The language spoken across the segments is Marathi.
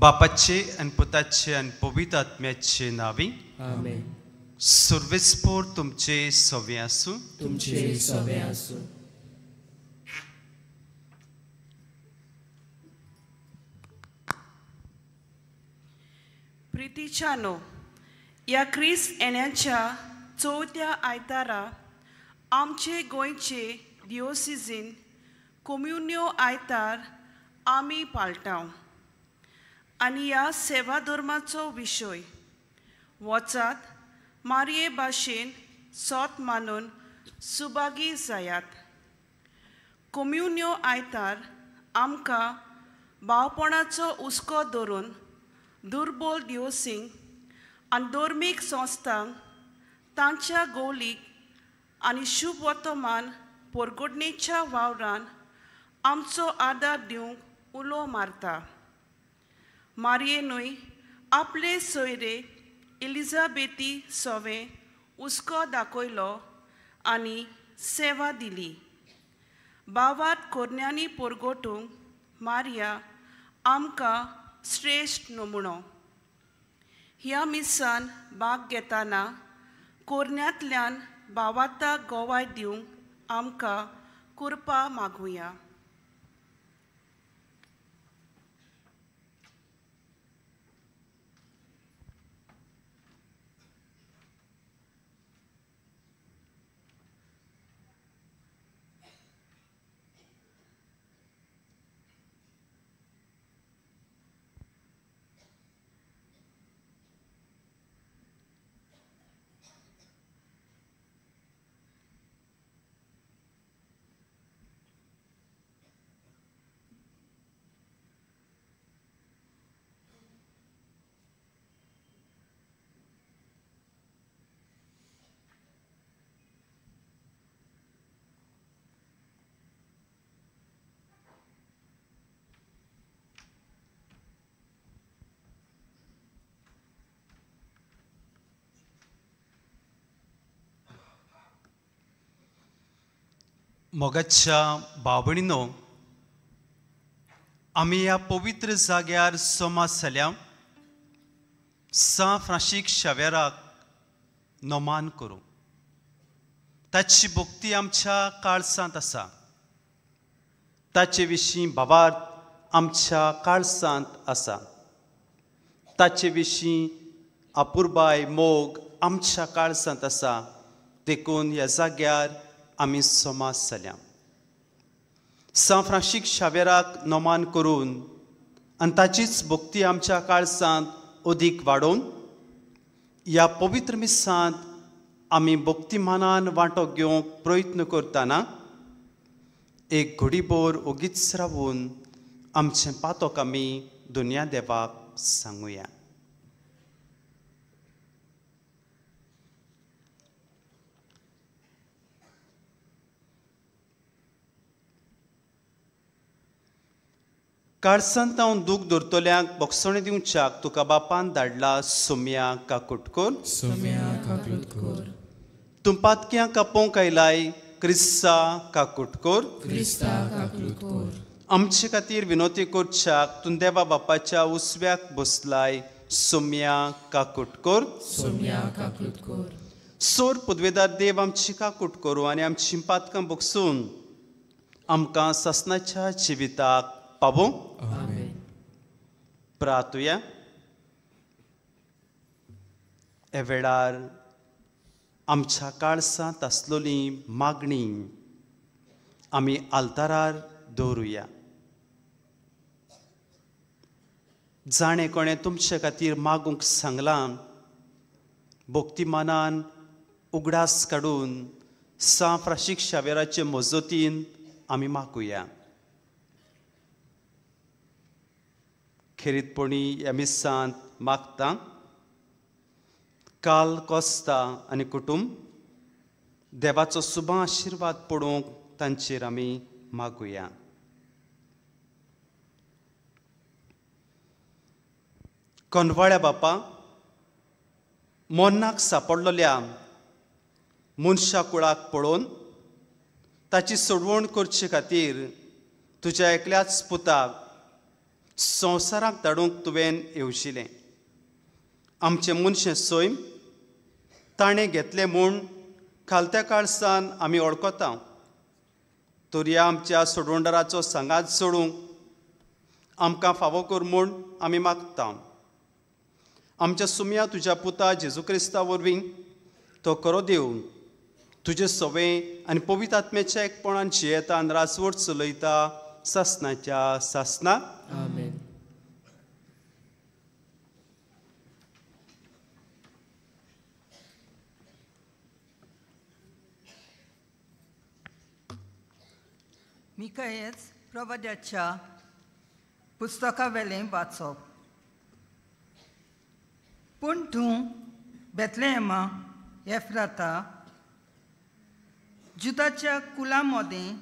बापाचे आणि पुताचे आणि पवित्र आत्म्याचे नावी आमेन. सर्वेस्पोर तुमचे सवे आसूं. तुमचे सवे आसूं. प्रितीच्यानो, या ख्रिस्त येण्याच्या चवथ्या आयतारा आमचे गोंयचे डिओसिसीन कम्युन्यो आयतार आमी पाळटाव आनी ह्या सेवा धर्माचो विशय वचात मारये भाशेन सोत मानून सुभागी जायात. कम्युन्यो आयतार आमकां भावपणाचो उस्को धरून दुर्बल दिवसींक आनी धर्मीक संस्थांक तांच्या गौलीक आनी शुभ वर्तमान परगडणेच्या वावरान आमचो आदार दिवंक उलो मारता. मारयेनूय आपले सोयरे एलिझाबेती सवे उस्को दाखयलो आनी सेवा दिली. भावात कोरण्यांनी परगटूंक मारिया आमकां श्रेष्ठ नमुनो. ह्या मिसान भाग घेतना कोरण्यांतल्यान भावाताक गोवाय दिवंक आमकां कृपा मागुया. मोगाच्या भावभयणीनो, आमी ह्या पवित्र जाग्यार सोमास जाल्या सान फ्रांसीस शावेराक नोमान करूं. ताची भक्ती आमच्या काळसांत आसा. ताचे विशीं भावार्थ आमच्या काळसांत आसा. ताचे विशीं आपुरबाय मोग आमच्या काळसांत आसा. देखून ह्या जाग्यार आमी सोमास जाल्या सान फ्रांसीस शावेराक नोमान करून आनी ताचीच भक्ती आमच्या काळसांत अदीक वाडोवन ह्या पवित्र मिसांत आमी भक्तिमानान वांटो घेवंक प्रयत्न करतना एक घडीभर ओगीच रावून आमचें पातोक आमी दुनिया देवाक सांगुया. काळसांत हांव दूख धरतल्यांक बोगसणे दिवच्याक तुका बापान धाडला सोम्या काकुटकोर. सोम्या काकुटकोर. तुमपातक्यां कापोवंक आयलाय क्रिस्ता काकुटकोर. क्रिस्ता काकुटकोर. आमचे खातीर विनोती करच्याक तूं देवा बापाच्या उसव्याक बसलाय सोम्या काकुटकोर. सोम्या काकुटकोर. सोर पदवेदार देव आमची काकूट करूं आनी आमची पातकां बगसून आमकां ससनाच्या जिविताक पावो. आमेन. प्रार्थुया. हे वेळार आमच्या काळसांत आसलोली मागणी आमी आल्तारार दवरुया. जाणें कोणें तुमचे खातीर मागूंक सांगलां भक्तिमानान उगडास काडून सान फ्रांसीस शावेराचे मजतीन आमी मागुया. खेरीतपणी ह्या मिसांत मागता काल कोस्ता आनी कुटुंब देवाचो शुभ आशिर्वाद पडूंक तांचेर आमी मागुया. कोनवाळ्या बापा, मोन्नाक सांपडलेल्या मनशा कुळाक पळोवन ताची सोडवण करचे खातीर तुज्या एकल्याच पुताक संवसाराक धाडूंक तुवें येवशिलें. आमचें मनशें सैम ताणें घेतलें म्हूण खालत्या काळसान आमी वळखता. तरी आमच्या सोडवंडराचो सांगात सोडूंक आमकां फावो कर म्हूण आमी मागता. आमच्या सुमया तुज्या पुता जेजू क्रिस्ता वरवीं तो खरो देव तुजे सवे आनी पवित्र आत्म्याच्या एकपणान जियेता आनी राजवट चलयता सासणाच्या सासना. आमेन. मिकायेज प्रवाद्याच्या पुस्तका वेलें वाचप. पूण तूं बेतलेहेमा एफ्राता जुदाच्या कुला मदें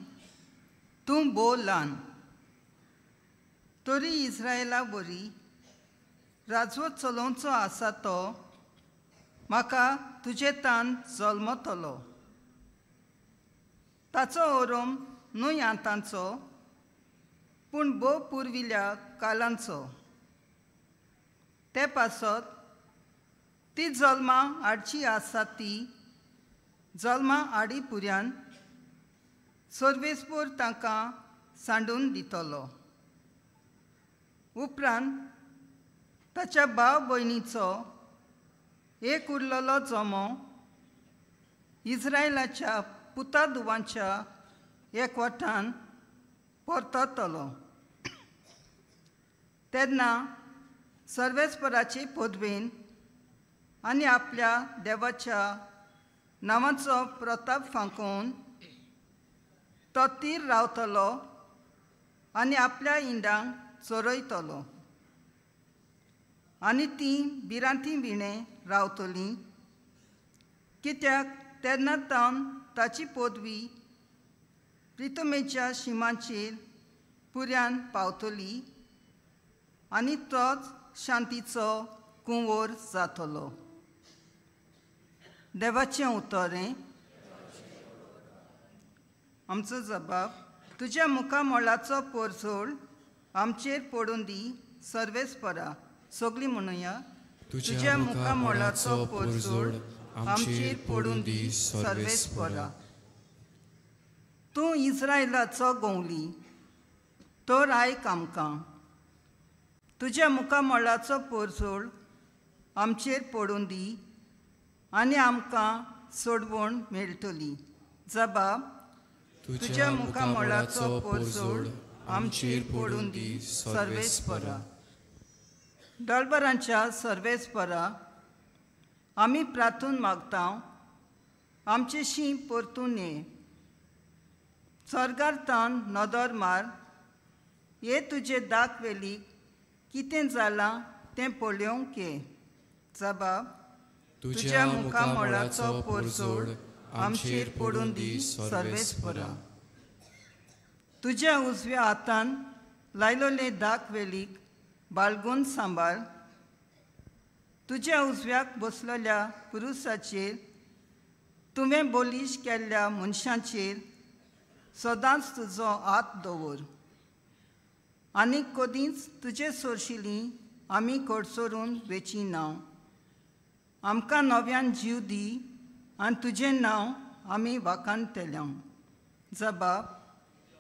तूं भोव ल्हान, तरी इस्रायला वरी राजवट चलोवचो आसा तो म्हाका तुजे तान जल्मतलो. ताचो ओरोम न्हू यांतांचो पूण भोव पुर्विल्या कालांचो. ते पासत ती जल्मा हाडची आसा ती जल्मा हाडी पुर्यान सर्वेस्पोर तांकां सांडून दितलो. उपरांत ताच्या भाव भयणीचो एक उरलेलो जमो इस्रायलाच्या पुताधुवांच्या एकवटान परततलो. तेन्ना सर्वेस्पराचे पदवेन आनी आपल्या देवाच्या नांवाचो प्रताप फांकोवन तो तीर रावतलो आनी आपल्या इंडांक चोरयतलो. आनी तीं भिरांती विणें रावतलीं, कित्याक तेन्ना तावन ताची पदवी प्रितमेच्या शिमांचेर पुर्यान पावतली आनी तोच शांतीचो कुंवर जातलो. देवाचें उतरें. आमचो जबाब. तुज्या मुखा मोळाचो पोरसोड आमचेर पडून दी सर्वेस्परा. सगळीं म्हणुया. तुज्या मुखा मोळाचो पोरसोड आमचेर पडून दी सर्वेस्परा. तूं इस्रायलाचो गवली, तर आयक आमकां. तुज्या मुखा मोळाचो पोरसोड आमचेर पडून दी आनी आमकां सोडवण मेळटली. जबाब. तुज्या मुखा मोळाचो पोरसोड आमचेर पडून दी सर्वेस्परा. दळबरांच्या सर्वेस्परा, आमी प्रार्थून मागता आमचे शीं परतून ये. स्वर्गार तान नदर मार. हे तुजे दाख वेलीक कितें जालां तें पळोवंक ये. जबाब. तुज्या मुखा मोळाचो पोरसोड आमचेर पडून दी सर्वेस्परा. तुज्या उजव्या हातान लायलोले दाख वेलीक बाळगून सांबाळ. तुज्या उजव्याक बसलेल्या पुरुसाचेर तुवें बोलीश केल्ल्या मनशांचेर सदांच तुजो हात दवर. आनी कदींच तुजे सोरशिलीं आमी कडसरून वेची ना. आमकां नव्यान जीव दी आनी तुजें नांव आमी वाखाणटल्या. जबाब.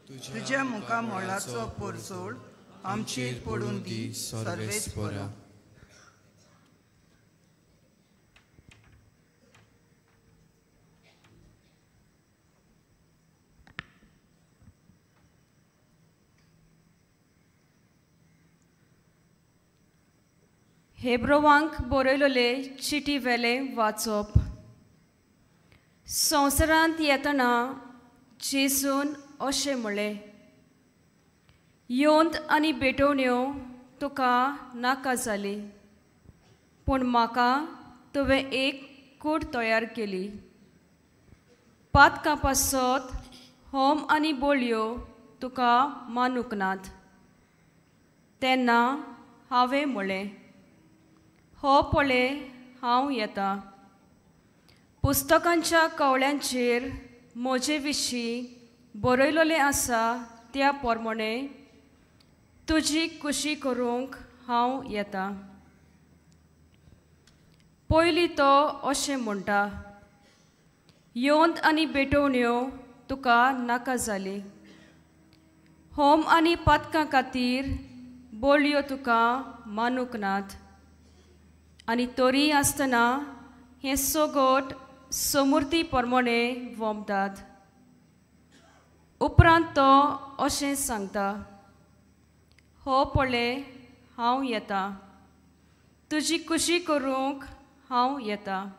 तुज्या मुखा मोळाचो पोरसोड आमचेर पडून दी सर्वेस्परा. हेब्रोवांक बरयलोले चिटी वेलें वाचप. संवसारांत येतना जेसून अशें म्हळें, योंत आनी बेटोवण्यो तुका नाका जाली, पूण म्हाका तुवें एक कूड तयार केली. पातकां पासत होम आनी बोळयो तुका मानूक नात. तेन्ना हांवें म्हळें, हो पळय हांव येतां. पुस्तकांच्या कवळ्यांचेर म्हजे विशीं बरयलोलें आसा त्या प्रमाणे तुजी कुशी करूंक हांव येता. पयलीं तो अशें म्हणटा, योंद आनी बेटोवण्यो तुका नाका जाली. होम आनी पातकां खातीर बोळयो तुका मानूक नात. आनी तोरी आसतना हें सोगोट समृद्धी प्रमाणे वोमतात. उपरांत तो अशें सांगता, हो पळय हांव येता. तुजी कुशी करूंक हांव येता.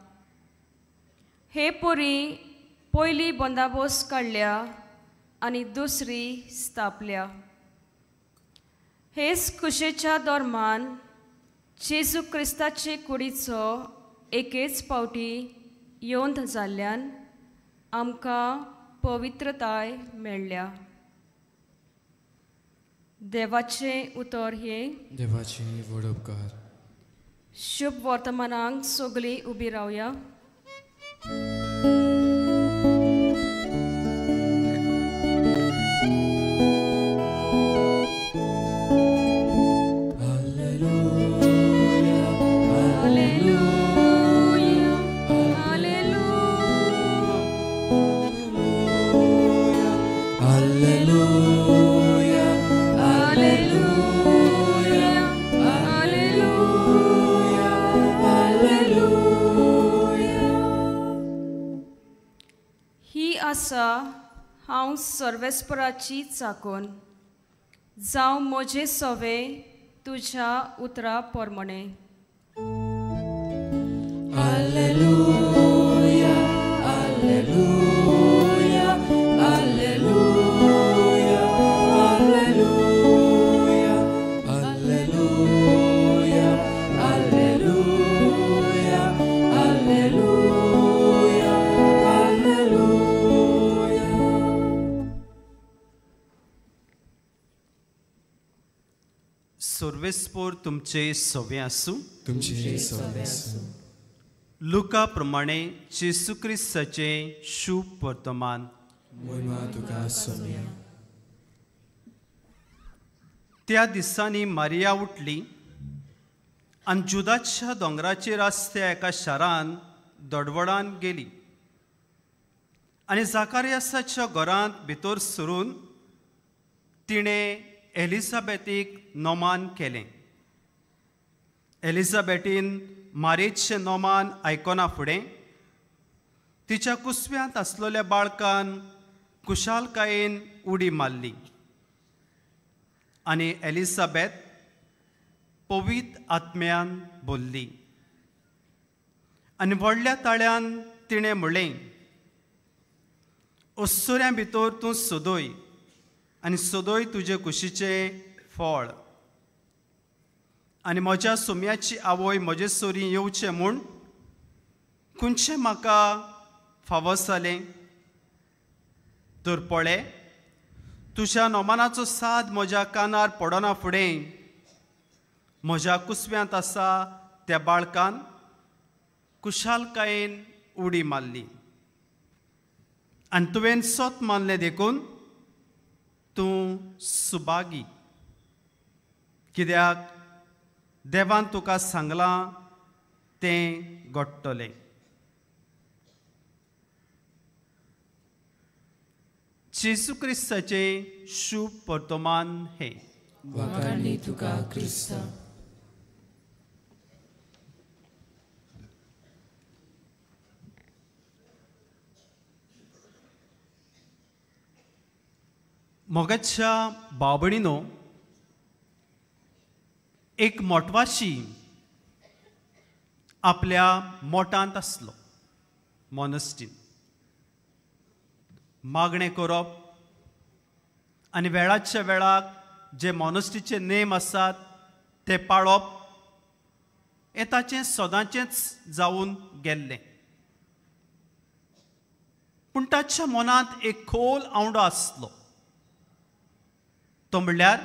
हे पोरी पयली बंदाबोस काडल्या आनी दुसरी स्थापल्या. हेच कुशेच्या दरम्यान जेजू क्रिस्ताचे कुडीचो एकेच पावटी योंद जाल्ल्यान आमकां पवित्रताय मेळ्ळ्या. देवाचें उतर हे. देवाची व्हड उपकार. शुभ वर्तमानांक सगळीं उबी रावया. हांव सर्वेस्पराची चाकोन जावं म्हजे सवे तुज्या उतरा प्रमाणे. Alleluia, alleluia, alleluia, alleluia, alleluia, alleluia, alleluia, alleluia. सर्वेस्पोर तुमचे सवे आसूं. तुमचे सवे आसूं. लुका प्रमाणे जेसू क्रिस्ताचे शुभ वर्तमान. महिमा तुका सोम्या. त्या दिसांनी मारिया उठली आनी जुदाच्या दोंगराचेर आसत्या एका शारान दडवडान गेली आनी जाकारियासाच्या घरांत भितर सरून तिणें एलिझाबेथीक नोमान केलें. एलिझाबेथीन मारेचें नोमान आयकना फुडें तिच्या कुसव्यांत आसलेल्या बाळकान कुशालकायेन उडी मारली आनी एलिझाबेथ पवित्र आत्म्यान भरली. आनी व्हडल्या ताळ्यान तिणें म्हणलें, ओस्सोऱ्यां भितर तूं सोदोय आनी सोदोय तुजे कुशीचें फळ. आनी म्हज्या सोम्याची आवय म्हजे सोरी येवचें म्हूण खंयचें म्हाका फावो जालें. तर पळय, तुज्या नोमानाचो साद म्हज्या कानार पडना फुडें म्हज्या कुसव्यांत आसा त्या बाळकान कुशालकायेन उडी मारली. आनी तुवें सोत मानलें देखून तूं सुभागी, कित्याक देवान तुका सांगलां तें घडटलें. जेसू क्रिस्ताचे शुभ वर्तमान हे. वाखाणली तुका क्रिस्ता. मोगाच्या भाव-भयणीनो, एक मोटवाशी आपल्या मोठांत आसलो मॉनेस्ट्रीन. मागणें करप आनी वेळाच्या वेळाक जे मॉनेस्ट्रीचे नेम आसात ते पाळप हें ताचें सदांचेंच जावन गेल्लें. पूण ताच्या मनांत एक खोल आवंडो आसलो. तो म्हणल्यार,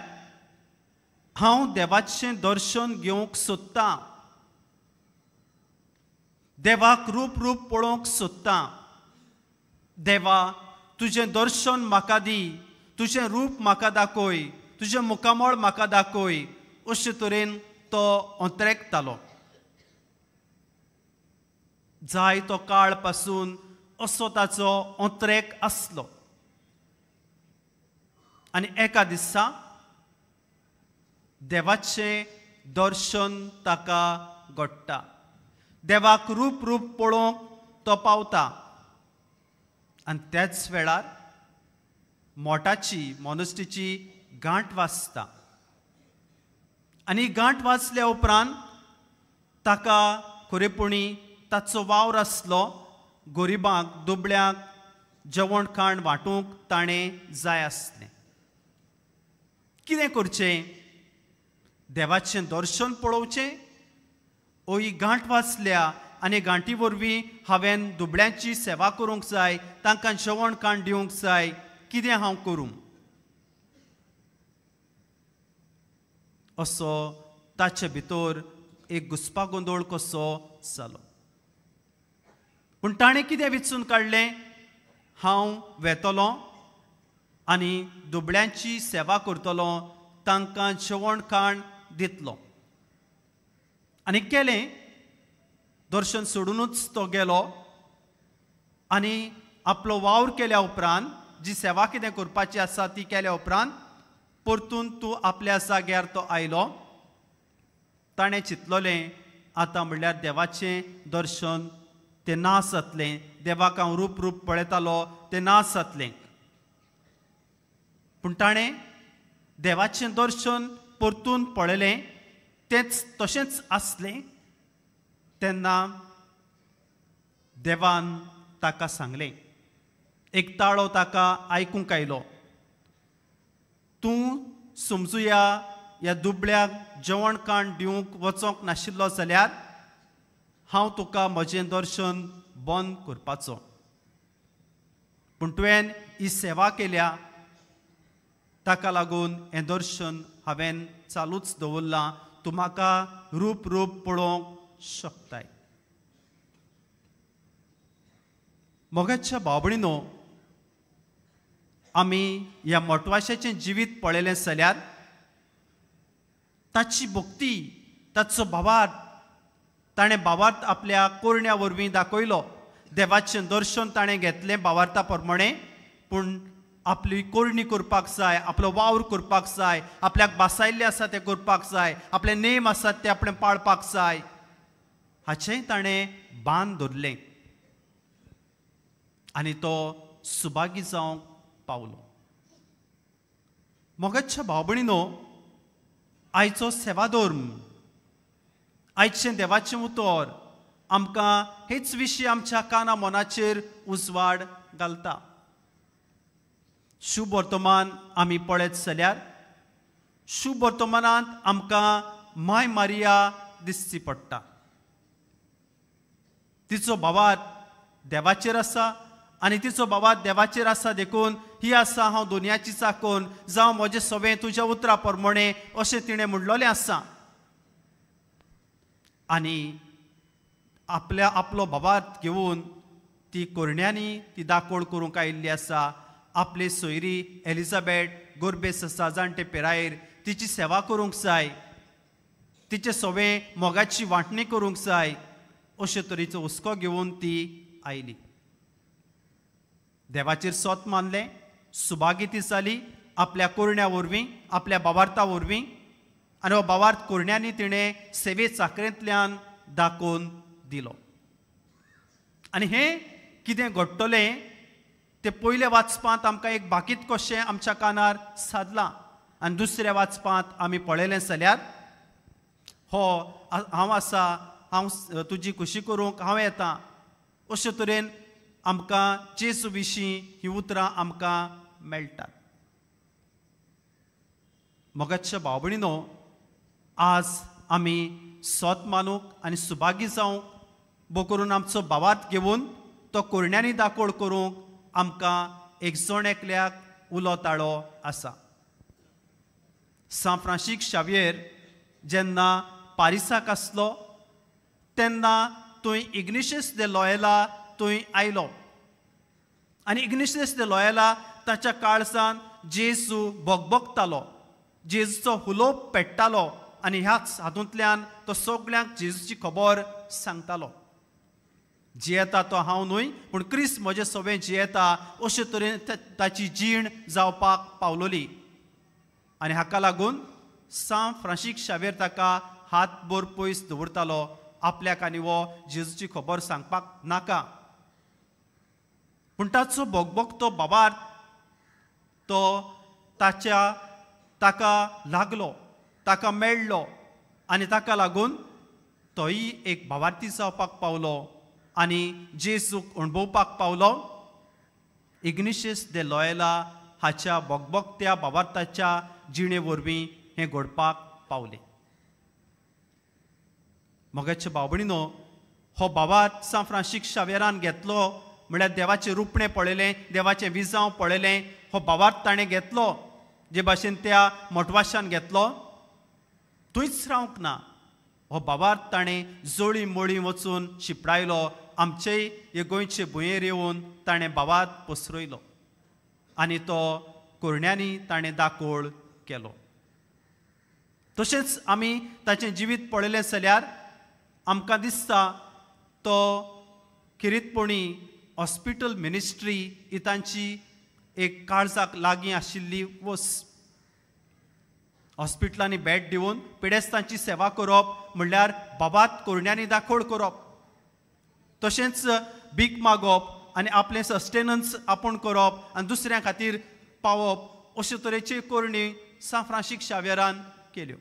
हांव देवाचें दर्शन घेवंक सोदतां. देवाक रूप पळोवंक सोदतां. देवा, तुजें दर्शन म्हाका दी, तुजें रूप म्हाका दाखय, तुजें मुखामळ म्हाका दाखय अशे तरेन तो अंतरेकतालो. जाय तो काळ पासून असो ताचो अंतरेक आसलो. आनी एका दिसा देवाचें दर्शन ताका घडटा. देवाक रूप रूप पळोवंक तो पावता. आनी त्याच वेळार मोठाची मोनस्टीची गांठ वाजता. आनी गांठ वाजल्या उपरांत ताका खरेपणी ताचो वावर आसलो. गरिबांक दुबळ्यांक जेवण खाण वांटूंक ताणें जाय आसलें. कितें करचें? देवाचें दर्शन पळोवचें, ओ ही गांठ वाजल्या आनी गांठी वरवीं हांवें दुबळ्यांची सेवा करूंक जाय, तांकां जेवण खाण दिवंक जाय. कितें हांव करूं? असो ताचे भितर एक घुसपागोंदोळ कसो जालो. पूण ताणें कितें विचून काडलें? हांव वेतलों आनी दुबळ्यांची सेवा करतलों, तांकां जेवण खाण दितलो. आनी केलें. दर्शन सोडूनच तो गेलो आनी आपलो वावर केल्या उपरांत, जी सेवा कितें करपाची आसा ती केल्या उपरांत परतून तूं आपल्या जाग्यार तो आयलो. ताणें चिंतलोलें आतां म्हणल्यार देवाचें दर्शन तें नास जातलें. देवाक हांव रूप रूप पळयतालो तें नास जातलें. पूण ताणें देवाचें दर्शन परतून पळयलें. तेंच तशेंच आसलें. तेन्ना देवान ताका सांगलें, एक ताळो ताका आयकूंक आयलो. तूं समजुया ह्या दुबळ्याक जेवण खाण दिवंक वचोंक नाशिल्लो जाल्यार हांव तुका म्हजें दर्शन बंद करपाचो. पूण तुवें ही सेवा केल्या, ताका लागून हें दर्शन हांवें चालूच दवरलां. तूं म्हाका रूप रूप पळोवंक शकताय. मोगाच्या भाव भयणीनो, आमी ह्या मोटवाशाचें जिवीत पळयलें जाल्यार ताची भक्ती, ताचो भावार्थ ताणें भावार्थ आपल्या कोरण्या वरवीं दाखयलो. देवाचें दर्शन ताणें घेतलें भावार्था प्रमाणे. पूण आपली कोरणी करपाक जाय, आपलो वावर करपाक जाय, आपल्याक बासायल्लें आसा तें करपाक जाय, आपले नेम आसात ते आपणें पाळपाक जाय, हाचेंय ताणें भान धरलें. आनी तो सुभागी जावंक पावलो. मोगाच्या भाव भयणीनो, आयचो सेवा धर्म, आयचें देवाचें उतर आमकां हेच विशीं आमच्या काना मनाचेर उजवाड घालता. शुभ वर्तमान आमी पळयत जाल्यार शुभ वर्तमानांत आमकां माय मारिया दिसची पडटा. तिचो भावार्थ देवाचेर आसा आनी तिचो भावार्थ देवाचेर आसा देखून ही आसा हांव दुनियाची चाकोन जावं म्हजें सवें तुज्या उतरा प्रमाणे अशें तिणें म्हणलोलें आसा. आनी आपलो भावार्थ घेवन ती कोरण्यांनी ती दाखोळ करूंक आयिल्ली आसा. आपले सोयरी एलिझाबेथ गोरबेस आसा, जाणटे पिरायेर, तिची सेवा करूंक जाय, तिचे सवें मोगाची वांटणी करूंक जाय, अशे तरेचो हुस्को घेवन ती आयली. देवाचेर सोत मानलें, सुभागी ती जाली आपल्या कोरण्या वरवीं, आपल्या भावार्था वरवीं. आनी हो भावार्थ कोरण्यांनी तिणें सेवे चाकरेंतल्यान दाखोवन दिलो. आनी हें कितें घडटलें ते पयले वाचपांत आमकां एक बाकीत कशें आमच्या कानार सादलां. आनी दुसऱ्या वाचपांत आमी पळयलें जाल्यार हो हांव आसा, हांव तुजी खुशी करूंक हांव येतां, अशे तरेन आमकां जेजू विशीं हीं उतरां आमकां मेळटात. मोगाच्या भाव भयणीनो, आज आमी सोत मानूंक आनी सुभागी जावंक बो करून आमचो भावार्थ घेवन तो कोरण्यांनी दाखोळ करूंक आमकां एक जण एकल्याक उलो ताळो आसा. सान फ्रांसीस शावियर जेन्ना पारिसाक आसलो तेन्ना थंय इग्निशियस दे लॉयला थंय आयलो. आनी इग्निशियस दे लॉयला ताच्या काळजान जेजू भोगभोगतालो जेजूचो उलोवप पेट्टालो आनी ह्याच हातूंतल्यान तो सगळ्यांक जेजूची खबर सांगतालो. जियेता तो हांव न्हय पूण क्रिस्त म्हजें सवें जियेता अशे तरेन ताची जीण जावपाक पावलोली. आनी हाका लागून सान फ्रांसीस शावेर ताका हातभर पयस दवरतालो. आपल्याक आनी वो जेजूची खबर सांगपाक नाका. पूण ताचो भोगभोगतो बाबार तो ताका लागलो, ताका मेळ्ळो आनी ताका लागून तोय एक भावार्थी जावपाक पावलो आनी जेजूक अणभवपाक पावलो. इग्निशियस दे लॉयला हाच्या भोगभोगत्या भावार्थाच्या जिणे वरवीं हें घडपाक पावलें. मोगाचे भाव भयणीनो, हो भावार्थ सान फ्रांसीस शावेरान घेतलो म्हळ्यार देवाचें रुपणें पळयलें, देवाचें विजांव पळयलें. हो भावार्थ ताणें घेतलो जे भाशेन त्या मोटवाशान घेतलो. थंयच रावंक ना. हो भावार्थ ताणें जोळी मोळी वचून शिपडायलो. आमचेय हे गोंयचे भुंयेर येवन ताणें भावार्थ पसरयलो आनी तो कोरण्यांनी ताणें दाखोळ केलो. तशेंच आमी ताचें जिवीत पळयलें जाल्यार आमकां दिसता तो खिरीतपणी हॉस्पिटल मिनिस्ट्री ही तांची एक काळजाक लागीं आशिल्ली वस. हॉस्पिटलांनी बेड दिवन पिडेस्तांची सेवा करप म्हणल्यार बाबात कोरण्यांनी दाखोळ करप. तशेंच भीक मागप आनी आपलें सस्टेनन्स आपूण करप आनी दुसऱ्यां खातीर पावप अशे तरेच्यो कोरणी सान फ्रांसीस शावेरान केल्यो.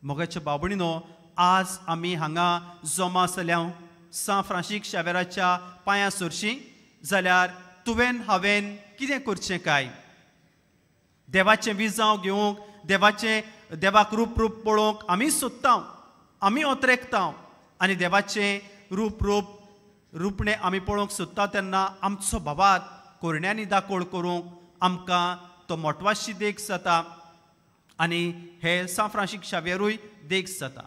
मोगाचे भाव भयणीनो, आज आमी हांगा जमा जाल्या सान फ्रांसीस शावेराच्या पांयां सरशीं जाल्यार तुवें हांवें कितें करचें काय? देवाचें विजांव घेवंक, देवाक रूप पळोवंक आमी सोदता, आमी ओतरेकता आनी देवाचें रूपणें आमी पळोवंक सोदता तेन्ना आमचो भावार्थ कोरण्यांनी दाखोळ करूंक आमकां तो मोटवाशी देख जाता आनी हे सान फ्रांसीस शावेरूय देख जाता.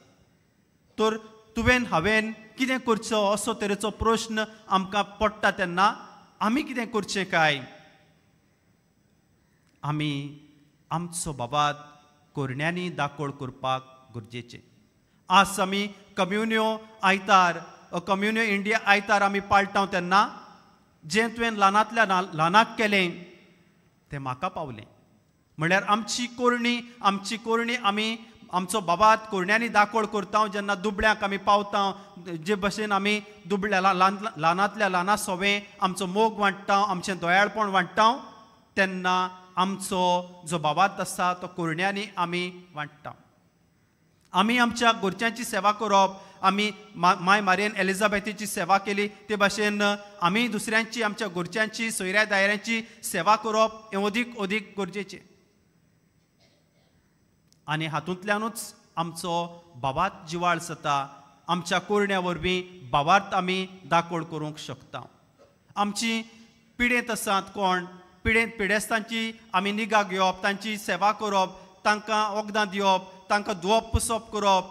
तर तुवें हांवें कितें करचो असो तरेचो प्रश्न आमकां पडटा तेन्ना आमी कितें करचें काय? आमी आमचो बाबात कोरण्यांनी दाखोळ करपाक गरजेचें. आज आमी कम्युन्यो इंडिया आयतार आमी पाळटा तेन्ना जें तुवें ल्हानांतल्या ल्हानाक केलें तें म्हाका पावलें. म्हळ्यार आमची कोरणी आमी आमचो बाबात कोरण्यांनी दाखोळ करता. जेन्ना दुबळ्यांक आमी पावता, जे भशेन आमी दुबळ्या ल्हानांतल्या ल्हाना सवें आमचो मोग वांट्टा, आमचें दोयाळपण वांट्टा, तेन्ना आमचो जो बाबात आसा तो कोरण्यांनी आमी वांट्टा. आमी आमच्या घरच्यांची सेवा करप, आमी माय मारियन एलिझाबेथीची सेवा केली ते भाशेन आमी दुसऱ्यांची, आमच्या घरच्यांची, सोयऱ्या दायऱ्यांची सेवा करप हें अदीक गरजेचें. आनी हातूंतल्यानूच आमचो बाबात जिवाळ जाता. आमच्या कोरण्या वरवीं भावार्थ आमी दाखोळ करूंक शकता. आमची पिडेंत आसात कोण, पिडेस्तांची आमी निगा घेवप, तांची सेवा करप, तांकां वखदां दिवप, तांकां धुवप पुसप करप,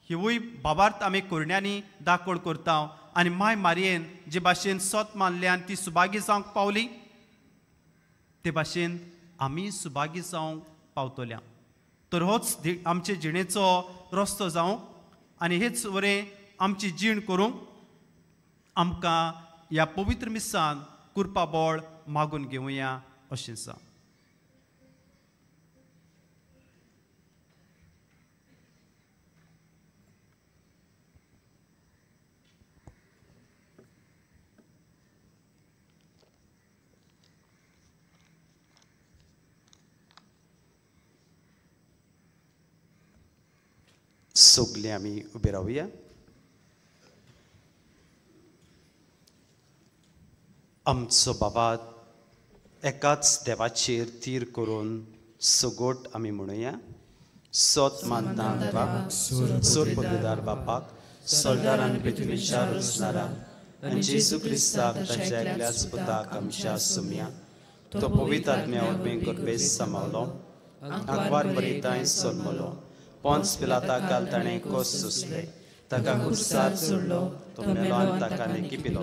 हिवूय भावार्थ आमी कोरण्यांनी दाखोळ करता. आनी माय मारयेन जे भाशेन सोत मानल्यान ती सुभागी जावंक पावली ते भाशेन आमी सुभागी जावंक पावतल्या. तर होच आमचे जिणेचो रस्तो जावंक आनी हेच वरें आमची जीण करूंक आमकां ह्या पवित्र मिसान कुरपा बोळ मागून घेवया अशें आसा. सगळे आमी उबे रावया. आमचो बाबात एकाच देवाचेर तीर करून सगोट आमी म्हणुया. सोत मानता बापाक, सोर पगडेदार बापाक, सोलदारान पृथ्वीच्या रचणारा आनी जेजू क्रिस्ताक ताच्या एकल्याच पुताक आमच्या सुम्या तो पवित्र आत्म्या वरवीं गर्भेस सांबाळलो, आंकवार बरयताय सोलमलो, पोंच पिलाताक घाल ताणें कोस सोंसले, ताका खुर्सार चडलो, तो मेलो आनी ताका लेगी पिलो,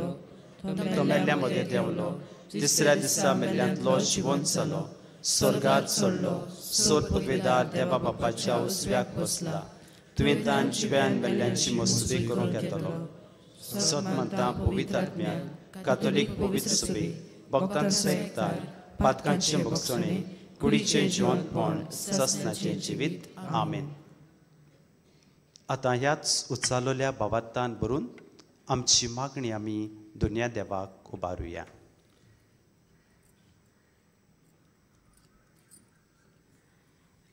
तो मेल्ल्या मदें देंवलो, तिसऱ्या दिसा मेल्ल्यांतलो जिवंत जालो, स्वर्गात चडलो सोर पदवेदार देवा बापाच्या उजव्याक बसला तुवें तांची जिव्यान वेल्ल्यांची मस्तुरी करूंक येतलो सत म्हणटा पवित्र आत्म्याक कातोलीक पवित्र सभेक भक्तांचो एकठांय पातकांचे मोगसणे कुडीचें जिवंतपण ससनाचें जिवीत आमेन. आतां ह्याच उचालोल्या भावार्थान भरून आमची मागणी आमी दुनिया देवाक उबारुया.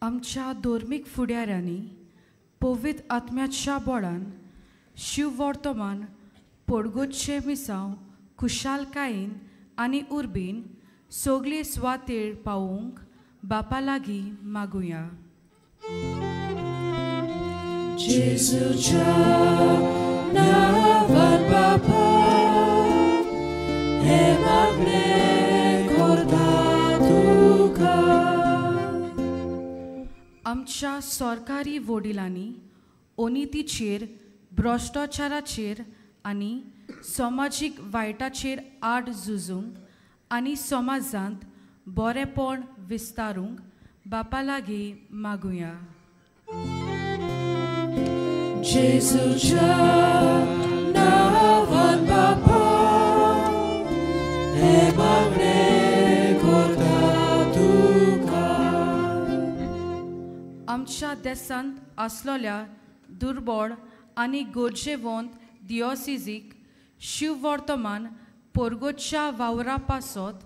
आमच्या धर्मीक फुडाऱ्यांनी पवित्र आत्म्याच्या बोडान शिव वर्तमान पोडगोचे मिसांव खुशालकायेन आनी उर्बेन सगळे स्वातेर पावोवंक बापा लागीं मागुया. जेजूच्या नांवान बापा हे मागणें करता तुका. आमच्या सरकारी वडिलांनी अनितीचेर भ्रष्टाचाराचेर आनी समाजीक वायटाचेर आड झुजूंक आनी समाजांत बरेपण विस्तारूंक बापा लागीं मागुया. जेजूच्या नांवान बापा हे मागणें करता तुका. आमच्या देशांत आसलोल्या दुर्बळ आनी गरजेवंत दियोसिसीक शिव वर्तमान पोरगोच्या वावरा पासत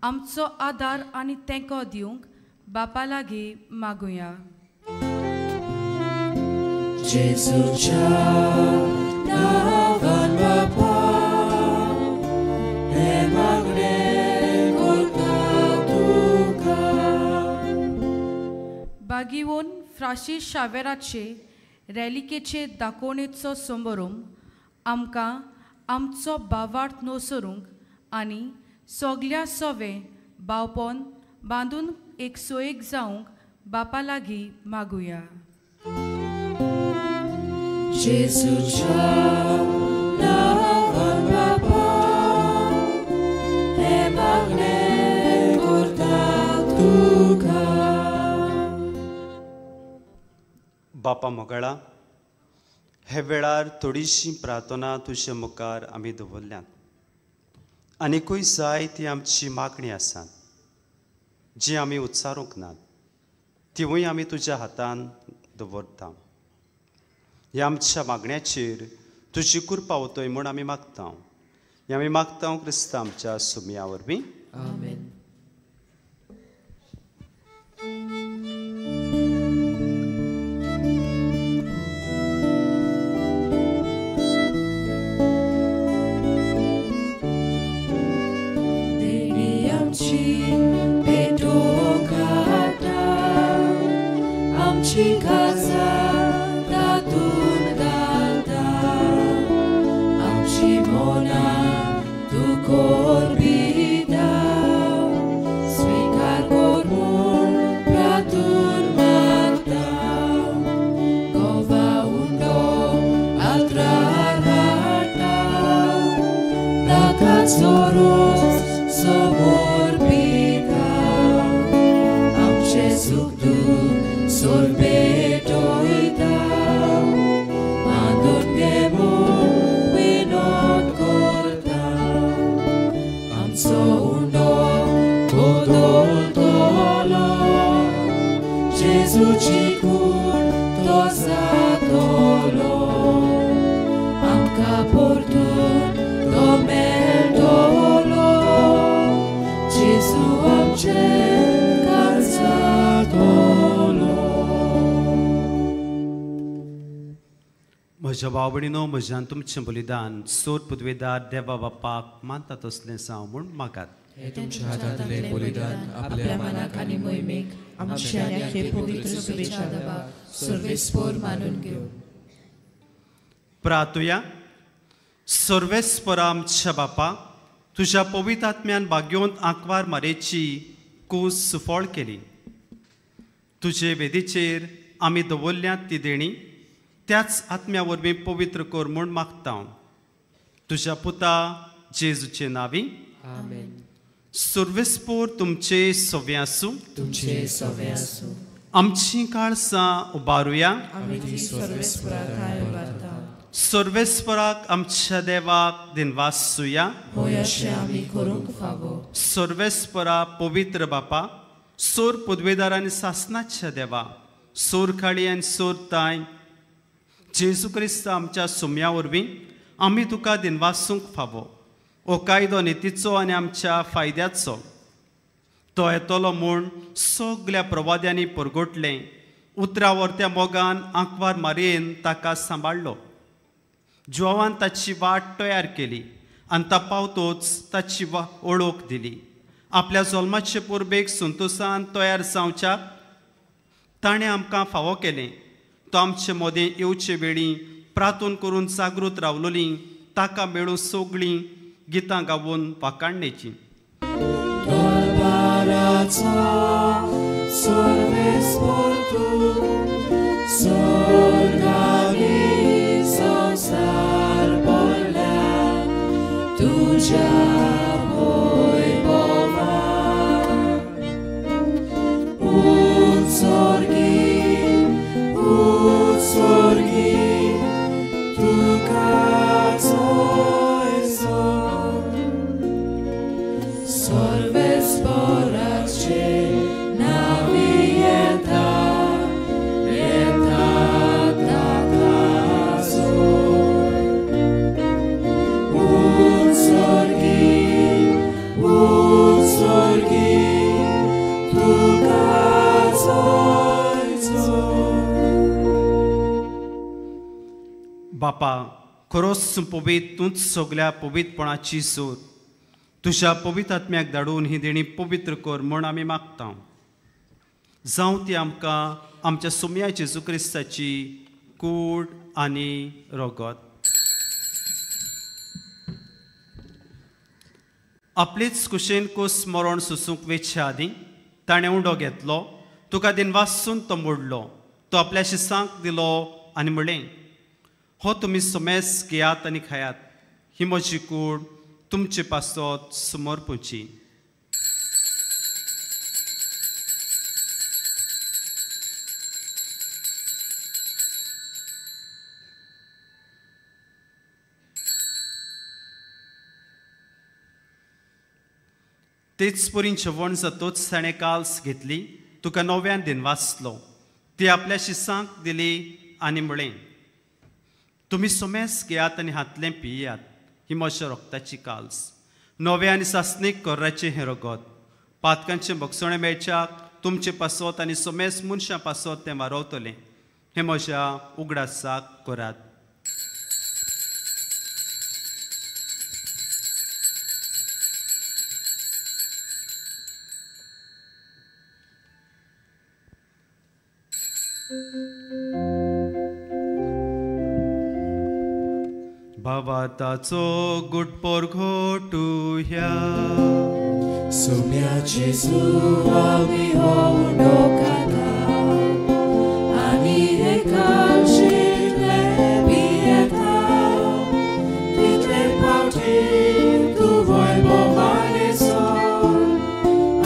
आमचो आदार आनी तेंको दिवंक बापा लागीं मागुया. जेजूच्या नांवान बापा हे मागणें करता तुका. बागीवोन फ्रांसीस शावेराचे रॅलिकेचे दाखोवणेचो समारंभ आमकां आमचो भावार्थ नुसरूंक आनी सगल्या सवे भावपण बांदून एक सोयेक जावंक बापा लागीं मागुया. जेजूच्या नांवान बापा हे मागणें करता तुका. बापा मोगळा हे वेळार थोडीशी प्रार्थना तुजे मुखार आमी दवरल्यात आनिकूय जायती आमची मागणी आसात जी आमी उच्चारूंक नात तिवूय आमी तुज्या हातान दवरता. ह्या आमच्या मागण्याचेर तुजी कृपा वतोय म्हूण आमी मागता. हे आमी मागता क्रिस्ता आमच्या सुमया वरवीं. आमेन. आमची काजा तातून घालता आमची मोना तू कोरबिता स्वीकार कर म्हूण प्रार्थून मागता. गोवा उंडो आत्रार हाडटा ताकाचो रोस समोर पिता. आमचे सुख दूख सोर्बेटोयता बांदून घे म्हूण विनोद करता. आमचो उंडो बदलतलो जेजूची कूड तो जातलो. आमकां परतून तो मेळटलो जेजू आमचे म्हज्या भाव भयणीनो म्हज्यान तुमचें बलिदान सोर पदवेदार देवा बापाक मानता तसलें जावं म्हूण मागात. हे तुमच्या हातांतले बलिदान आपल्या मनाक आनी मोहिमेक आमच्या आनी आख्खे पवित्र सभेच्या दबाक सर्वेस्पर मानून घेव. प्रार्थुया. सर्वेस्पर आमच्या बापा तुज्या पवित्र आत्म्यान भाग्योन आंकवार मारेची कूस सुफळ केली. तुजे वेदीचेर आमी दवरल्यात ती देणी त्याच आत्म्या वरवीं पवित्र कर म्हूण मागता. तुज्या पुता जेजूचे नांवी. आमेन. सुर्वेस्पोर तुमचे सवे आसूं, तुमचे सवे आसूं. आमची काळसां उबारुया. आमी ती सर्वेस्पराक उबारता. सर्वेस्पराक आमच्या देवाक दिनवासूया. होय अशें आमी करूंक फावो. सर्वेस्परा पवित्र बापा, सोर पदवेदार आनी सासनाच्या देवा, सोर काळी आनी सोर ताय, जेजू क्रिस्त आमच्या सुम्या वरवीं आमी तुका दिनवासूंक फावो. हो कायदो नितीचो आनी आमच्या फायद्याचो. तो येतलो म्हूण सगल्या प्रवाद्यांनी परगोटलें. उतरावरत्या मोगान आंकवार मारयेन ताका सांबाळलो. जुवान ताची वाट तयार केली आनी तापावतोच ताची ओळख दिली. आपल्या जल्माचे पुर्बेक संतोशान तयार जावच्याक ताणें आमकां फावो केलें. तो आमचे मोदें येवचे वेळी प्रार्थना करून जागृत रावलोलीं ताका मेळून सगळीं गितां गावून वाखाणणेची. बापा, खरोच पवित्र तूंच सगल्या पवित्रपणाची सोद. तुज्या पवित्र आत्म्याक धाडून ही देणी पवित्र कर म्हूण आमी मागता. जावं ती आमकां आमच्या सुम्या जेजू क्रिस्ताची कूड आनी रगत. आपलीच कुशेन कूस मरण सुसूंक वेचे आदीं ताणें उंडो घेतलो. तुका दिनवासून तो मोडलो. तो आपल्या शिसांक दिलो आनी म्हणलें, हो तुमी सोमेस घेयात आनी खायात. ही म्हजी कूड तुमचे पासत समर्पूची. तेच परीन जेवण जातोच ताणें काल्स घेतली. तुका नव्यान दिनवासलो. ती आपल्या शिसांक दिली आनी म्हळें, तुमी सोमेस घेयात आनी हातलें पियात. ही म्हज्या रक्ताची काल्स, नवे आनी सासणीक कोर्राचें हें रगत. पातकांचें भक्षणें मेळच्याक तुमचे पासत आनी सोमेस मनशां पासत तें वारवतलें. हें म्हज्या उगडासाक करात. भावाताचो गुटपोर घोटुया. सोम्या जेजू आमी हो उंडो खाता आनी एका शिरले पियेता. तितले फावटी तूं वैभवाने सोर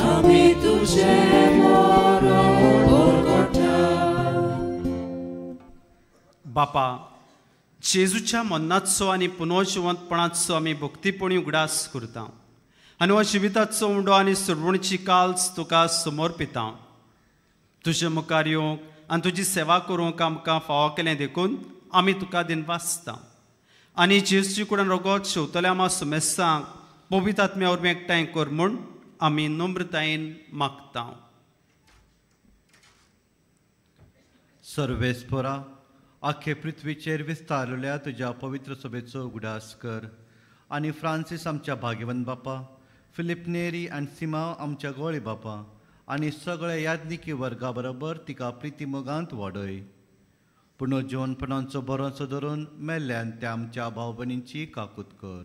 आमी तुजे मरण परगोटा. बापा, जेजूच्या मन्नाचो आनी पुनर्जिवंतपणाचो आमी भक्तीपणी उगडास करता आनी हो जिविताचो उंडो आनी सुरवणीची काल्स तुका समर्पिता. तुजे मुखार येवंक आनी तुजी सेवा करूंक आमकां फावो केलें देखून आमी तुका दिनवासता. आनी जेजूची कुडान रगत शेवतल्या आमा सुमेसांक पवित्र आत्म्या वरवीं एकठांय कर म्हूण आमी नम्रतायेन मागता. सर्वेस्परा, आख्खे पृथ्वीचेर विस्तारलेल्या तुज्या पवित्र सभेचो उगडास कर. आनी फ्रांसीस आमच्या भाग्यवन बापा, फिलिप नेरी आनी सिमा आमच्या गोळे बापा आनी सगळे याज्ञिकी वर्गा बरोबर तिका प्रिती मोगांत वाडय. पुनर्जिवनपणांचो भरोसो धरून मेल्ल्यान त्या आमच्या भाव भयणींची काकूत कर.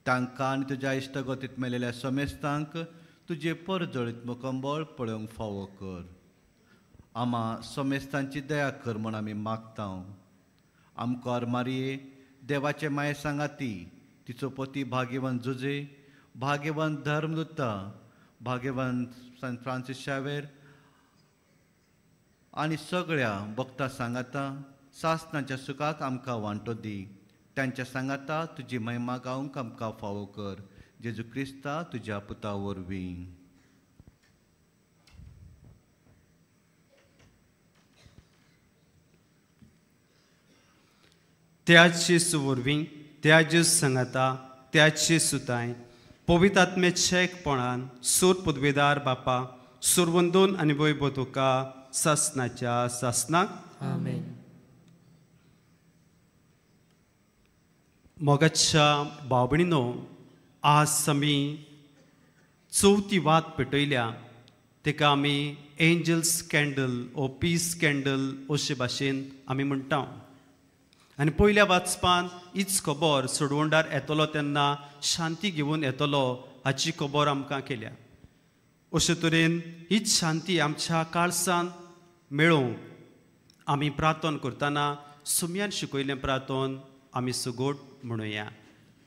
तांकां आनी तुज्या इश्टगतींत मेलेल्या समेस्तांक तुजे परजळीत मुखंबळ पळोवंक फावो कर. आमा समेस्तांची दया कर म्हूण आमी मागता. आमकां मारये देवाचे माये सांगाती, तिचो पती भाग्यवान जुजे, भाग्यवंत धर्मदुत्ता, भाग्यवंत संत फ्रांसीस शावेर आनी सगळ्या भक्तां सांगाता सासणाच्या सुखाक आमकां वांटो दी. त्यांच्या सांगाता तुजी महिमा गावंक आमकां फावो कर. जेजू क्रिस्ता तुज्या पुता वरवीं. त्याची सुवरवीं त्याची सांगाता त्याची सुताय पवित्र आत्मेच्या एकपणान सूर पदवीदार बापा सुरवंदून आनी वैभव तुका सासणाच्या सासणाक आमेन. मोगाच्या भाव भयणीनो, आज आमी चवथी वात पेटयल्या तेका आमी एंजल्स कॅन्डल ओ पीस कॅन्डल अशे भाशेन आमी म्हणटा. आनी पयल्या वाचपान हीच खबर सोडवंडार येतलो तेन्ना शांती घेवन येतलो हाची खबर आमकां केल्या. अशे तरेन हीच शांती आमच्या काळसान मेळोवंक आमी प्रार्थना करतना सुमयान शिकयलें प्रार्थना आमी सुगोट म्हणुया.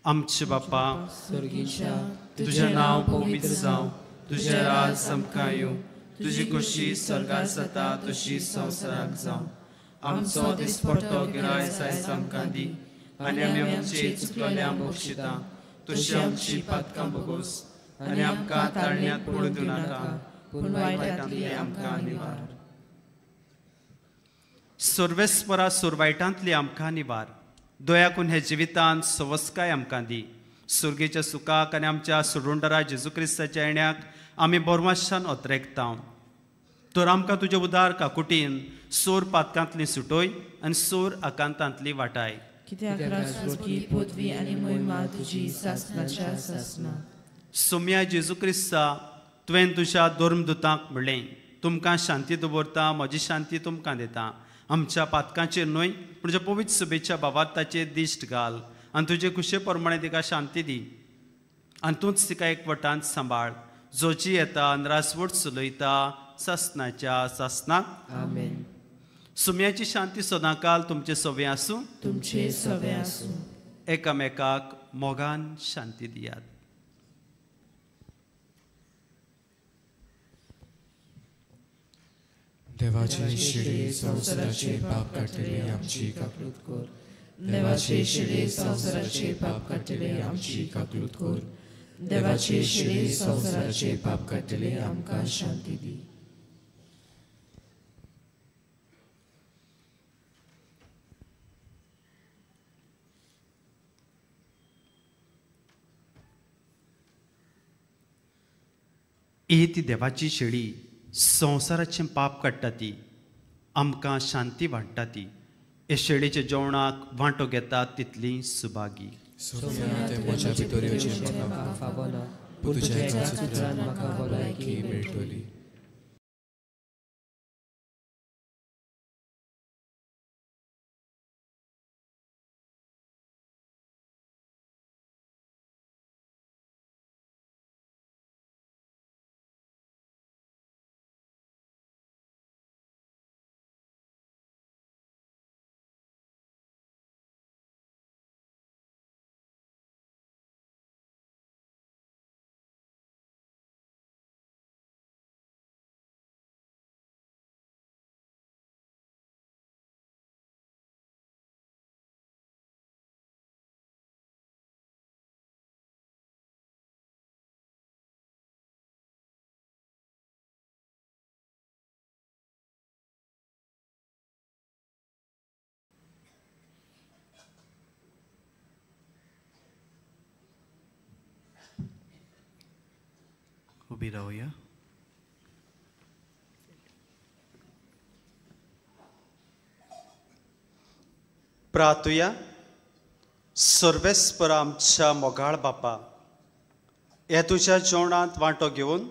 आमचे बापा स्वर्गीच्या तुझें नांव पवित्र जावं, तुझें राज आमकां येवं, तुजी खोशी स्वर्गांत जाता तशी संवसाराक जावं. आमचो दिसपट्टो गिराय आयज आमकां दी आनी आमी आमचे चुकलोल्यांक बक्षिता तशी आमची पातकां भोगोस आनी आमकां ताळण्यांत पडूं दिवं नाका पूण वायटांतली आमकां निवार. सर्वेस्परा सुरवायटांतली आमकां निवार. दया करून हे जिवितांत सवस्काय आमकां दी. सुर्गेच्या सुखाक आनी आमच्या सोडवणदारा जेजू क्रिस्ताच्या येण्याक आमी बोरमाशान ओतरेकता. तर आमकां तुजे उदार काकुटीन सोर पातकांतली सुटोय आनी सोर आकांतांतली वाटाय. कित्याक राजवटी पदवी आनी महिमा तुजी सासणाच्या सासणा. सोम्या जेजू क्रिस्ता तुवें तुज्या धर्मदुतांक म्हणलें, तुमकां शांती दवरता, म्हजी शांती तुमकां दिता. आमच्या पातकांचेर न्हय पूण तुज्या पवित्र सुबेच्या भावार्थाचेर दिश्ट घाल आनी तुजे खुशे प्रमाणे तिका शांती दी. आनी तूंच तिका एकवटांत सांबाळ. जोची येता आनी रासवट चलयता सासणाच्या सासणाक आमेन. सुम्याची शांती सदांकाल तुमचे सवे आसूं. तुमचे सवे आसूं. एकामेकाक मोगान शांती दियात. देवाचे शिडे संवसाराचे पाप काडटले आमची काकूट कर. देवाचे शिडे संवसाराचे पाप काडटले आमची काकूट कर. देवाचे शिडे संवसाराचे पाप काडटले आमकां शांती दी. ही ती देवाची शेळी संवसाराचें पाप काडटा ती, आमकां शांती वाडटा ती. हे शेळेच्या जेवणाक वांटो घेतात तितली सुभागी. सोम्या ते म्हज्या भितर येवचें म्हाका फावो ना, पूण तुज्या एका सुत्रान म्हाका भलायकी मेळटली. उबी रावया. प्रार्थुया. सर्वेस्परा आमच्या मोगाळ बापा, हे तुज्या जेवणांत वांटो घेवन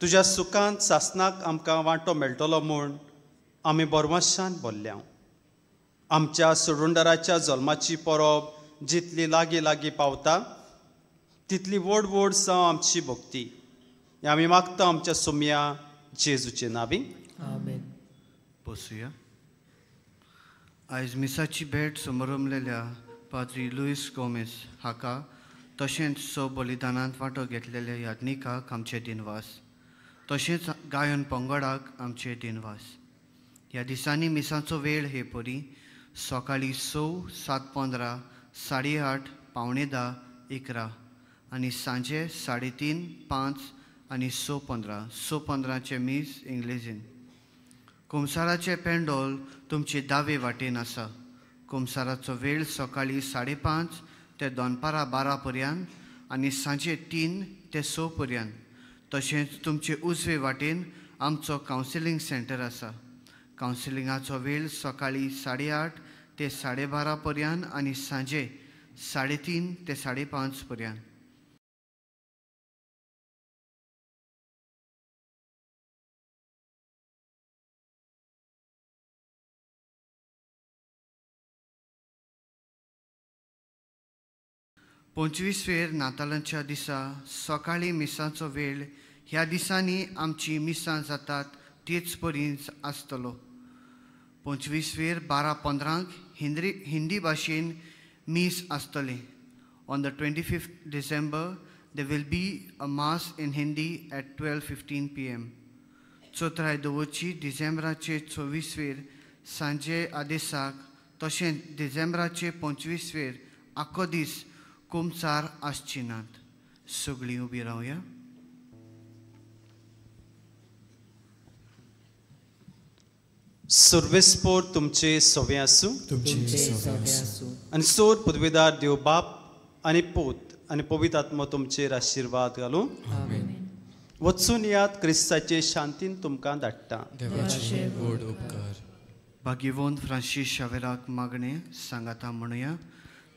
तुज्या सुखांत सासणाक आमकां वांटो मेळटलो म्हूण आमी बोरमाशान बोल्ल्या. आमच्या सोडवणदाराच्या जल्माची परब जितली लागीं लागीं पावता तितली व्हड व्हड जावं आमची भक्ती. हें आमी मागता आमच्या सोम्या जेजूचे नांवी. आमेन. बसूया. आयज मिसाची भेट समरमलेल्या पाद्री लुईस गोमेस हाका तशेंच सो बलिदानांत वांटो घेतलेल्या याज्ञिकाक आमचे दिनवास, तशेंच गायन पंगडाक आमचे दिनवास. ह्या दिसांनी मिसांचो वेळ हे परी सकाळीं 6, 7:15, 8:30, 9:45, 11 आनी सांजे 3:30, 5 आनी 6:15. 6:15चे मीस इंग्लिशीन. कुमसाराचे पेंडोल तुमचे दावे वाटेन आसा. कुमसाराचो वेळ सकाळीं 5:30 ते दनपारां 12 पर्यंत आनी सांजे 3 ते 6 पर्यंत. तशेंच तुमचे उजवे वाटेन आमचो कावन्सिलींग सेंटर आसा. कावन्सिलिंगाचो वेळ सकाळीं 8:30 ते 12:30 पर्यंत आनी सांजे 3:30 ते 5:30 पर्यंत. पंचवीसवेर नातालांच्या दिसा सकाळीं मिसांचो वेळ ह्या दिसांनी आमची मिसां जातात तेच परींच आसतलो. 25वेर 12:15 हिंदी भाशेन मीस आसतलें. On the 25th December, there will be a mass in Hindi at 12:15 p.m. चोथराय दवरची डिसेंबराचे 24वेर सांजे आदेसाक तशेंच डिसेंबराचे 25वेर आख्खो दीस कुमसार आसची नात. सगळीं उबी रावया. सर्वेस्पोर तुमचे सोवे आसूं आनी सोर पदवीदार देव बाप आनी पूत आनी पवित्र आत्मा तुमचेर आशिर्वाद घालूं. वचून यात क्रिस्ताचे शांतीन तुमकां धाडटा. भाग्यवान फ्रांसीस शावेराक मागणें सांगाता म्हणुया.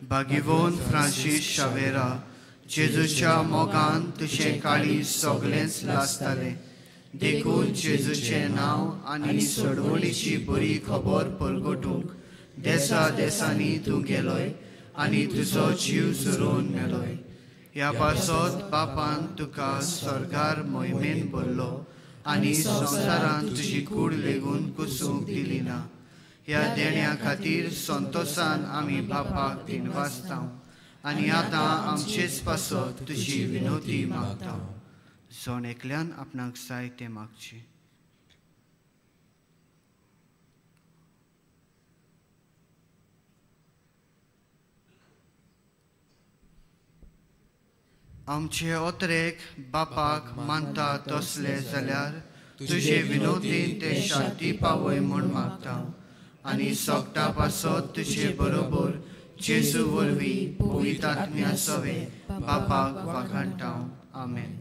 भाग्यवान फ्रांसीस शावेरा, जेजूच्या मोगान तुजें काळीज सगळेंच लासतालें. देखून जेजूचें नांव आनी सोडवणेची बरी खबर परगटूंक देसा देसांनी तूं गेलोय आनी तुजो जीव सोडून मेलोय. ह्या पासत बापान तुका स्वर्गार मोहिमेन भरलो आनी संवसारान तुजी कूड लेगून कुसूंक दिली ना. ह्या देण्या खातीर संतोशान आमी बापाक दिनवासता आनी आतां आमचेच पासत तुजी विनोदी मागता. जोण एकल्यान आपणाक जाय तें मागचें. आमचे ओतरेक बापाक मानता तसले जाल्यार तुजे विनोदीन ते शांती पावय म्हूण मागता आनी सोगटा पासत तुजे बरोबर जेजू वरवीं पवित्र आत्म्या सवे बापाक वाखाणटा. आमेन.